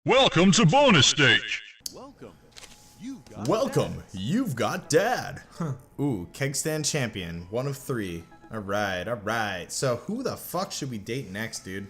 Welcome to bonus stage. Welcome, you've got Dad. Ooh, keg stand champion, 1 of 3. Alright. So who the fuck should we date next, dude?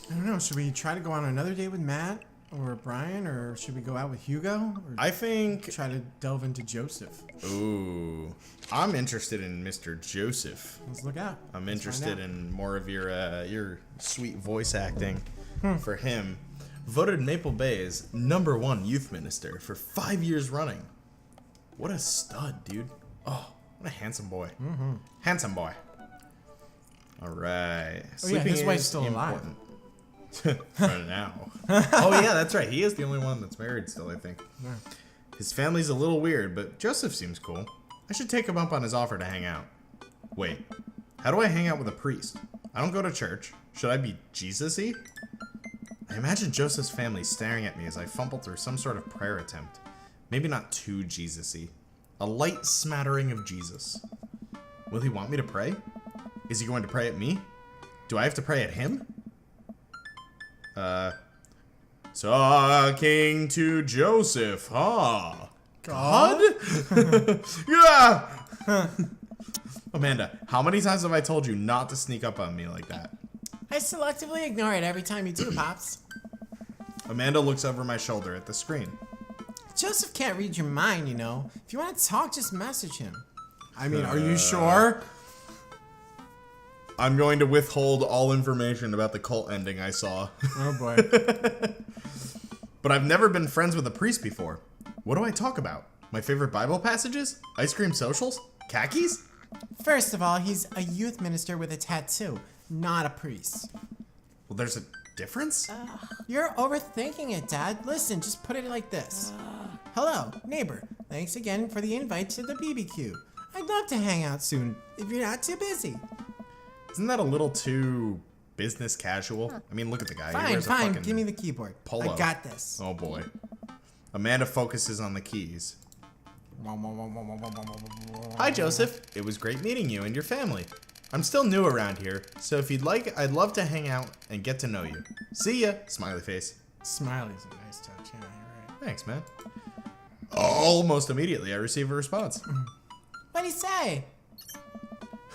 I don't know, should we try to go on another date with Matt or Brian, or should we go out with Hugo? Or I think... try to delve into Joseph. Ooh, I'm interested in Mr. Joseph. Let's look out. I'm interested in more of your sweet voice acting for him. Voted Maple Bay's #1 youth minister for 5 years running. What a stud, dude. Oh, what a handsome boy. Handsome boy. All right. Oh yeah, his wife's still alive. For now. Oh yeah, that's right. He is the only one that's married still, I think. Yeah. His family's a little weird, but Joseph seems cool. I should take him up on his offer to hang out. Wait, how do I hang out with a priest? I don't go to church. Should I be Jesus-y? I imagine Joseph's family staring at me as I fumble through some sort of prayer attempt. Maybe not too Jesus-y. A light smattering of Jesus. Will he want me to pray? Is he going to pray at me? Do I have to pray at him? Talking to Joseph, huh? God? Yeah! Amanda, how many times have I told you not to sneak up on me like that? I selectively ignore it every time you do, Pops. Amanda looks over my shoulder at the screen. Joseph can't read your mind, you know. If you want to talk, just message him. I mean, are you sure? I'm going to withhold all information about the cult ending I saw. Oh boy. But I've never been friends with a priest before. What do I talk about? My favorite Bible passages? Ice cream socials? Khakis? First of all, he's a youth minister with a tattoo, not a priest. Well, there's a difference? You're overthinking it, Dad. Listen, just put it like this. Hello, neighbor. Thanks again for the invite to the BBQ. I'd love to hang out soon, if you're not too busy. Isn't that a little too business casual? I mean, look at the guy. He wears a Fine, fucking give me the keyboard. polo. I got this. Oh boy. Amanda focuses on the keys. Hi, Joseph. It was great meeting you and your family. I'm still new around here, so if you'd like, I'd love to hang out and get to know you. See ya. Smiley face. Smiley's a nice touch, yeah, you're right. Thanks, man. Almost immediately, I receive a response. What'd he say?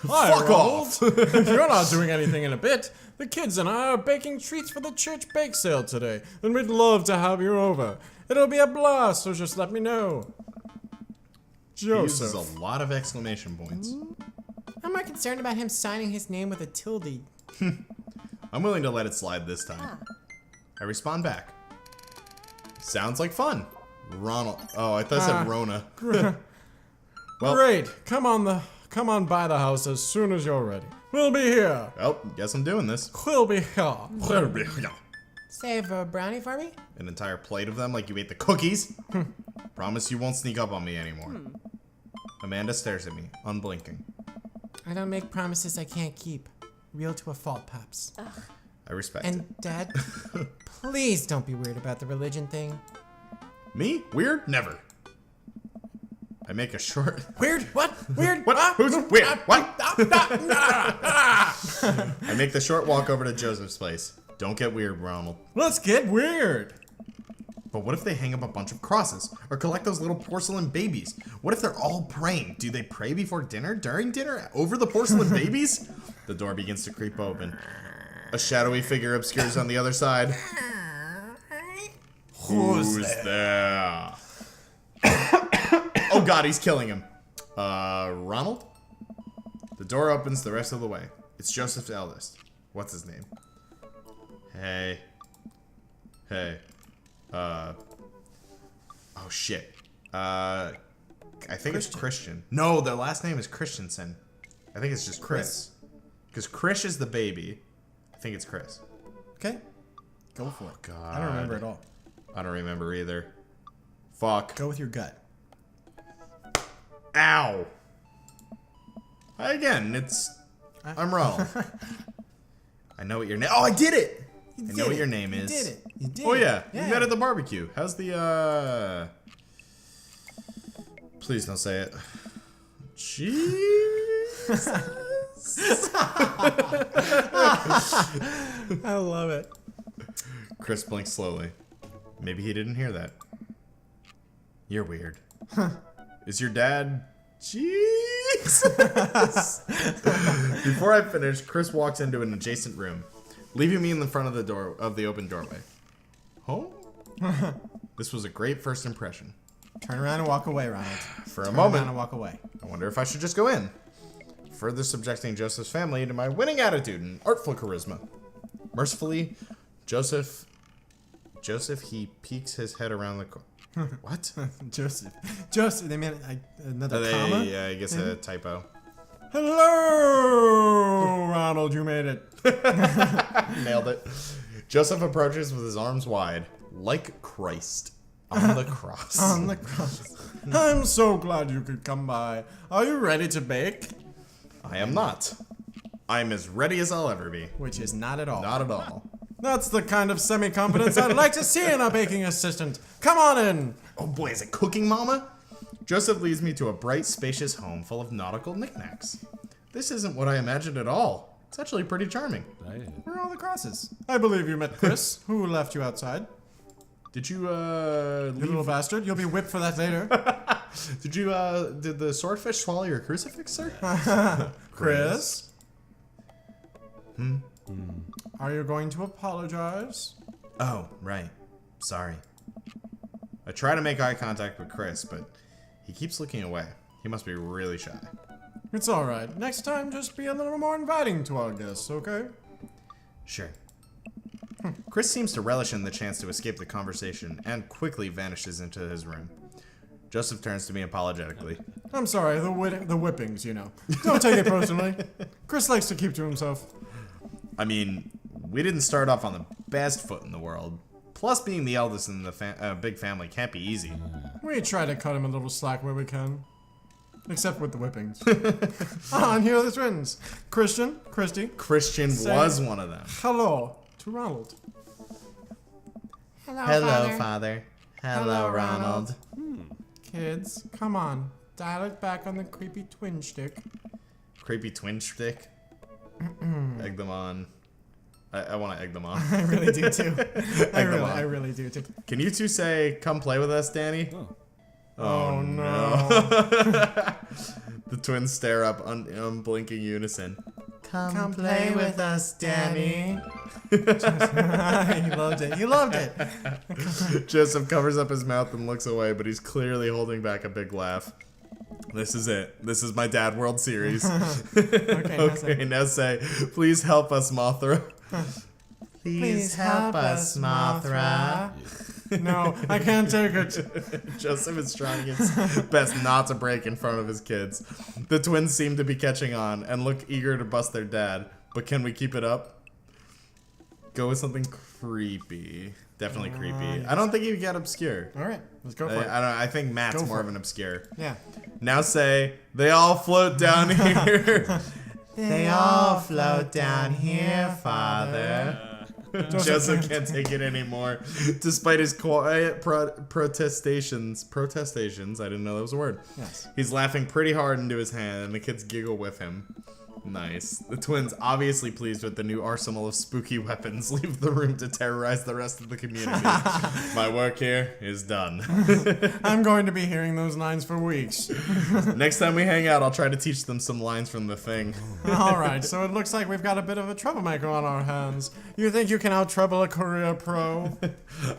Hi, Fuck Ronald. off! If you're not doing anything in a bit, the kids and I are baking treats for the church bake sale today, and we'd love to have you over. It'll be a blast, so just let me know. He uses Joseph. a lot of exclamation points. I'm more concerned about him signing his name with a tilde. I'm willing to let it slide this time. I respond back. Sounds like fun. Ronald. Oh, I thought it said Rona. Well, Great. Come on by the house as soon as you're ready. We'll be here. well, guess I'm doing this. We'll be here. Save a brownie for me? An entire plate of them like you ate the cookies. Promise you won't sneak up on me anymore. Amanda stares at me, unblinking. I don't make promises I can't keep. Real to a fault, Pops. I respect it. And Dad, please don't be weird about the religion thing. Me? Weird? Never. I make a short... Weird? What? Weird? What? Ah, Who's weird? What? ah. I make the short walk over to Joseph's place. Don't get weird, Ronald. Let's get weird. But what if they hang up a bunch of crosses? Or collect those little porcelain babies? What if they're all praying? Do they pray before dinner? During dinner? Over the porcelain babies? The door begins to creep open. A shadowy figure obscures on the other side. Who's there? Oh god, he's killing him. Ronald? The door opens the rest of the way. It's Joseph's eldest. What's his name? Hey. Oh shit. I think it's Christian. No, their last name is Christensen. I think it's just Chris. Because Chris is the baby. I think it's Chris. Okay, go for it. God. I don't remember at all. I don't remember either. Fuck. Go with your gut. Ow. Again, I'm Ronald. I know what your name. Oh, I did it. I know what your name is. You did it. You did Oh it. yeah, we met at the barbecue. How's the Please don't say it. Jesus. I love it. Chris blinks slowly. Maybe he didn't hear that. You're weird. Is your dad... Jesus! Before I finish, Chris walks into an adjacent room, leaving me in the front of the door of the open doorway. Home? This was a great first impression. Turn around and walk away, Ronald. For a Turn moment, around and walk away. I wonder if I should just go in. Further subjecting Joseph's family to my winning attitude and artful charisma. Mercifully, Joseph, he peeks his head around the corner. What? Joseph, they meant another comma? Yeah, I guess a typo. Hello, Ronald, you made it. Nailed it. Joseph approaches with his arms wide, like Christ, on the cross. On the cross. I'm so glad you could come by. Are you ready to bake? I am not. I'm as ready as I'll ever be. Which is not at all. Not at all. That's the kind of semi-confidence I'd like to see in a baking assistant. Come on in. Oh boy, is it cooking, Mama? Joseph leads me to a bright, spacious home full of nautical knickknacks. This isn't what I imagined at all. It's actually pretty charming. Where are all the crosses? I believe you met Chris, who left you outside. Did you, You leave? little bastard. You'll be whipped for that later. Did the swordfish swallow your crucifix, sir? Chris? Are you going to apologize? Oh, right. Sorry. I try to make eye contact with Chris, but he keeps looking away. He must be really shy. It's alright. Next time, just be a little more inviting to our guests, okay? Sure. Chris seems to relish in the chance to escape the conversation and quickly vanishes into his room. Joseph turns to me apologetically. I'm sorry, the whippings, you know. Don't take it personally. Chris likes to keep to himself. I mean, we didn't start off on the best foot in the world. Plus, being the eldest in the big family can't be easy. We try to cut him a little slack where we can. Except with the whippings. And here are the twins. Christian, Christy. Christian was one of them. Hello to Ronald. Hello, Father. Hello, Ronald. Kids, come on. Dial it back on the creepy twin shtick. Creepy twin stick. Egg them on. I want to egg them on. I really do too. I really do too. Can you two say, come play with us, Danny? Oh no. The twins stare up unblinking unison. Come play with us, Danny. He loved it. He loved it. Joseph covers up his mouth and looks away, but he's clearly holding back a big laugh. This is it. This is my Dad World Series. Okay, now say, please help us, Mothra. Please help us, Mothra. No, I can't take it. Joseph is trying his best not to break in front of his kids. The twins seem to be catching on and look eager to bust their dad. But can we keep it up? Go with something creepy. Definitely creepy. I don't think you get obscure. All right, let's go for it. I think Matt's Go more for of it. an obscure. Yeah. Now say, they all float down here. They all float down here, Father. Joseph can't take it anymore. Despite his quiet protestations, I didn't know that was a word. Yes. He's laughing pretty hard into his hand, and the kids giggle with him. Nice. The twins, obviously pleased with the new arsenal of spooky weapons, leave the room to terrorize the rest of the community. My work here is done. I'm going to be hearing those lines for weeks. Next time we hang out, I'll try to teach them some lines from The Thing. Alright, so it looks like we've got a bit of a troublemaker on our hands. You think you can out-trouble a career pro?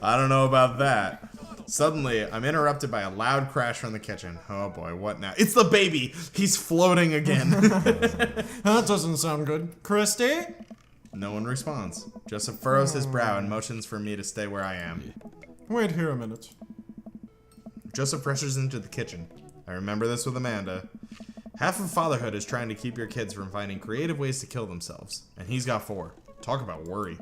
I don't know about that. Suddenly, I'm interrupted by a loud crash from the kitchen. Oh boy, what now? It's the baby! He's floating again. That doesn't sound good. Christy? No one responds. Joseph furrows his brow and motions for me to stay where I am. Wait here a minute. Joseph rushes into the kitchen. I remember this with Amanda. Half of fatherhood is trying to keep your kids from finding creative ways to kill themselves. And he's got 4. Talk about worry.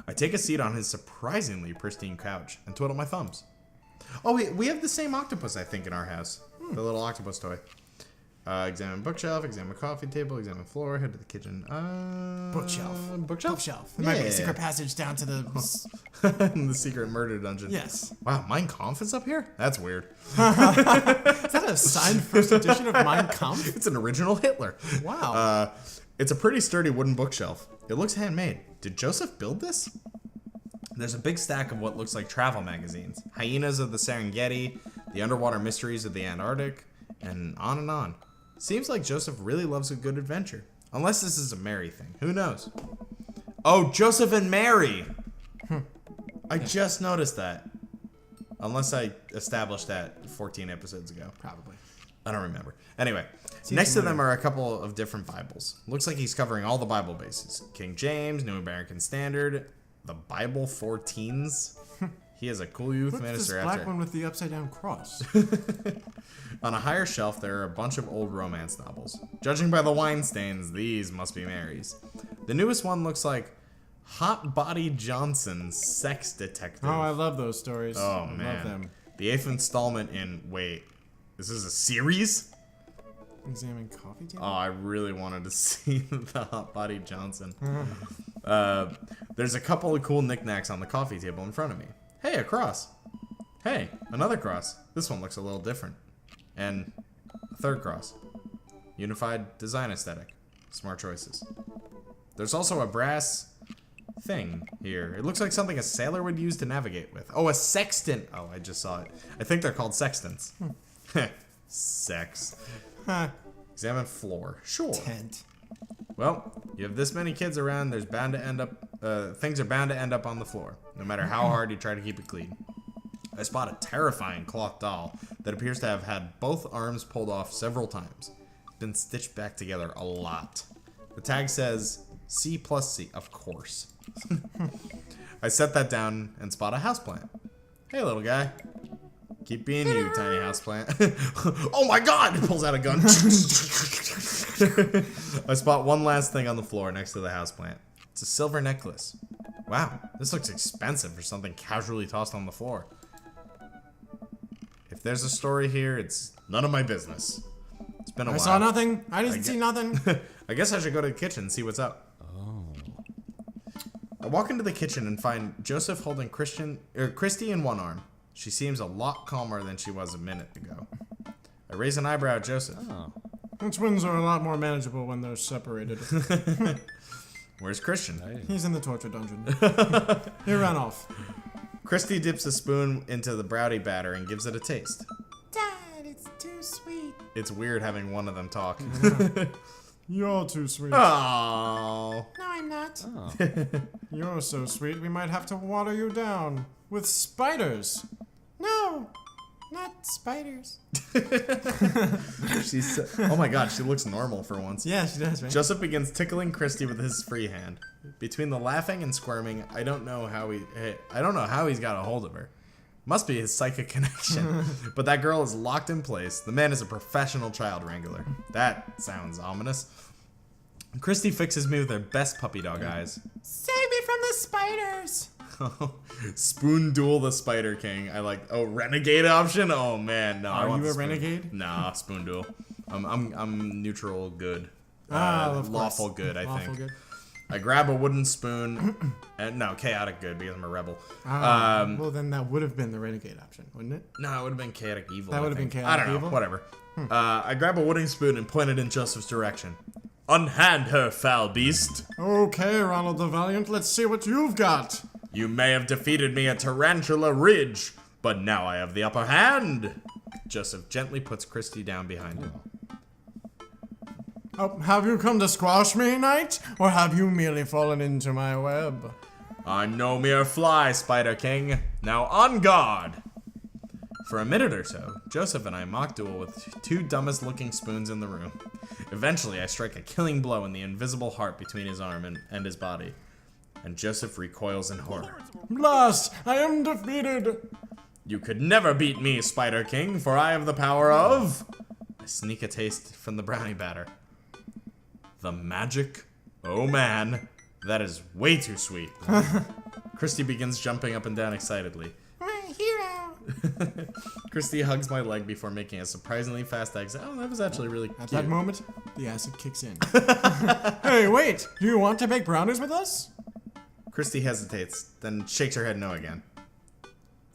I take a seat on his surprisingly pristine couch and twiddle my thumbs. Oh, we have the same octopus, I think, in our house. The little octopus toy. Examine bookshelf, examine coffee table, examine floor, head to the kitchen. Bookshelf. Bookshelf? Bookshelf. There might be a secret passage down to the... The secret murder dungeon. Yes. Wow, Mein Kampf is up here? That's weird. Is that a signed first edition of Mein Kampf? It's an original Hitler. Wow. It's a pretty sturdy wooden bookshelf. It looks handmade. Did Joseph build this? There's a big stack of what looks like travel magazines. Hyenas of the Serengeti, The Underwater Mysteries of the Antarctic, and on and on. Seems like Joseph really loves a good adventure. Unless this is a Mary thing. Who knows? Oh, Joseph and Mary! I just noticed that. Unless I established that 14 episodes ago. Probably. I don't remember. Anyway, next to them are a couple of different Bibles. Looks like he's covering all the Bible bases. King James, New American Standard, the Bible 14s. He is a cool youth What's minister this black after. one with the upside down cross? On a higher shelf, there are a bunch of old romance novels. Judging by the wine stains, these must be Mary's. The newest one looks like Hot Body Johnson's Sex Detective. Oh, I love those stories. Oh, I man. love them. The 8th installment in... Wait, this is a series? Examine coffee table? Oh, I really wanted to see the Hot Body Johnson. There's a couple of cool knickknacks on the coffee table in front of me. Hey, a cross. Hey, another cross. This one looks a little different. And a third cross. Unified design aesthetic. Smart choices. There's also a brass thing here. It looks like something a sailor would use to navigate with. Oh, a sextant. Oh, I just saw it. I think they're called sextants. Sex. Examine floor. Sure. Tent. Well, you have this many kids around, there's bound to end up, things are bound to end up on the floor, no matter how hard you try to keep it clean. I spot a terrifying cloth doll that appears to have had both arms pulled off several times. It's been stitched back together a lot. The tag says C+C, of course. I set that down and spot a houseplant. Hey, little guy. Keep being you, tiny houseplant. Oh my god! He pulls out a gun. I spot one last thing on the floor next to the houseplant. It's a silver necklace. Wow, this looks expensive for something casually tossed on the floor. If there's a story here, it's none of my business. It's been a while. I saw nothing. I didn't see nothing. I guess I should go to the kitchen and see what's up. Oh. I walk into the kitchen and find Joseph holding Christy in one arm. She seems a lot calmer than she was a minute ago. I raise an eyebrow at Joseph. Oh. Twins are a lot more manageable when they're separated. Where's Christian? He's in the torture dungeon. He ran off. Christy dips a spoon into the brownie batter and gives it a taste. Dad, it's too sweet. It's weird having one of them talk. You're too sweet. Oh. No, I'm not. You're so sweet, we might have to water you down. With spiders. No, not spiders. Oh my god, she looks normal for once. Yeah, she does, right? Joseph begins tickling Christy with his free hand. Between the laughing and squirming, I don't know how he's got a hold of her. Must be his psychic connection. But that girl is locked in place. The man is a professional child wrangler. That sounds ominous. Christy fixes me with her best puppy dog eyes. Save me from the spiders. Spoon Duel the Spider King. I like. Oh, renegade option. Oh man, no. I Are want you the a spoon. renegade? Nah, Spoon Duel. I'm neutral good. Of lawful course. good. I Lawful think. good. I grab a wooden spoon. And no, chaotic good because I'm a rebel. Well, then that would have been the renegade option, wouldn't it? No, it would have been chaotic evil. That I would have been think. chaotic I don't know. evil? Whatever. I grab a wooden spoon and point it in Joseph's direction. Unhand her, foul beast. Okay, Ronald the Valiant, let's see what you've got. You may have defeated me at Tarantula Ridge, but now I have the upper hand. Joseph gently puts Christy down behind him. Oh, have you come to squash me, knight? Or have you merely fallen into my web? I'm no mere fly, Spider King. Now on guard! For a minute or so, Joseph and I mock duel with two dumbest looking spoons in the room. Eventually, I strike a killing blow in the invisible heart between his arm and his body. And Joseph recoils in horror. Blast! I am defeated! You could never beat me, Spider King, for I have the power of... I sneak a taste from the brownie batter. The magic? Oh man, that is way too sweet. Christy begins jumping up and down excitedly. My hero. Christy hugs my leg before making a surprisingly fast exit. Oh, that was actually really At cute. that moment, the acid kicks in. Hey, wait! Do you want to bake brownies with us? Christy hesitates, then shakes her head no again.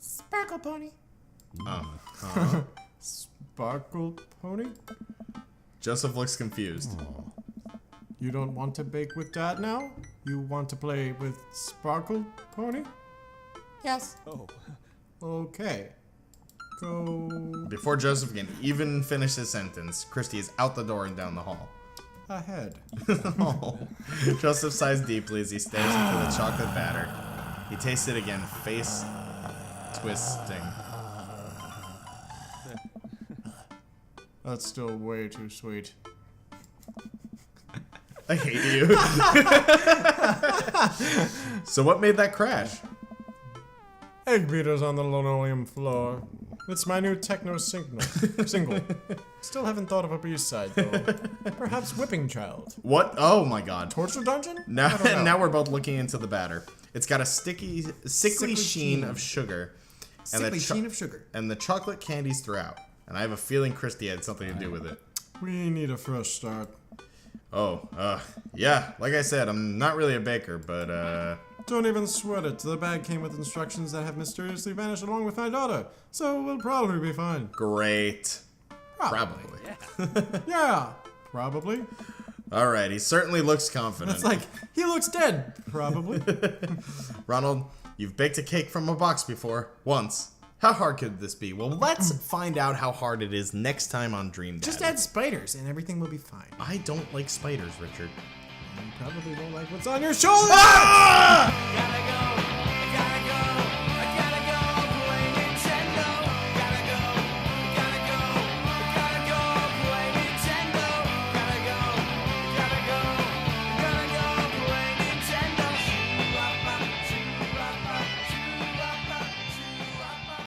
Sparkle pony. Sparkle pony? Joseph looks confused. You don't want to bake with Dad now? You want to play with Sparkle pony? Yes. Okay. Go Before Joseph can even finish his sentence, Christy is out the door and down the hall. ahead. Oh. Joseph sighs deeply as he stares into the chocolate batter. He tastes it again, face twisting. That's still way too sweet. I hate you. So what made that crash? Egg beaters on the linoleum floor. It's my new techno single. Still haven't thought of a B-side though. Perhaps Whipping Child. What? Oh my god. Torture Dungeon? Now, I don't know. now we're both looking into the batter. It's got a sickly sheen of sugar. Sickly sheen of sugar. And the chocolate candies throughout. And I have a feeling Christy had something to do with it. We need a fresh start. Oh, yeah, like I said, I'm not really a baker, but, Don't even sweat it. The bag came with instructions that have mysteriously vanished along with my daughter. So we'll probably be fine. great. Probably. Yeah, probably. Alright, he certainly looks confident. It's like, he looks dead. Probably. Ronald, you've baked a cake from a box before. Once. How hard could this be? Well, let's find out how hard it is next time on Dream Daddy. Just add spiders and everything will be fine. I don't like spiders, Richard. You probably won't like what's on your shoulder. Ah!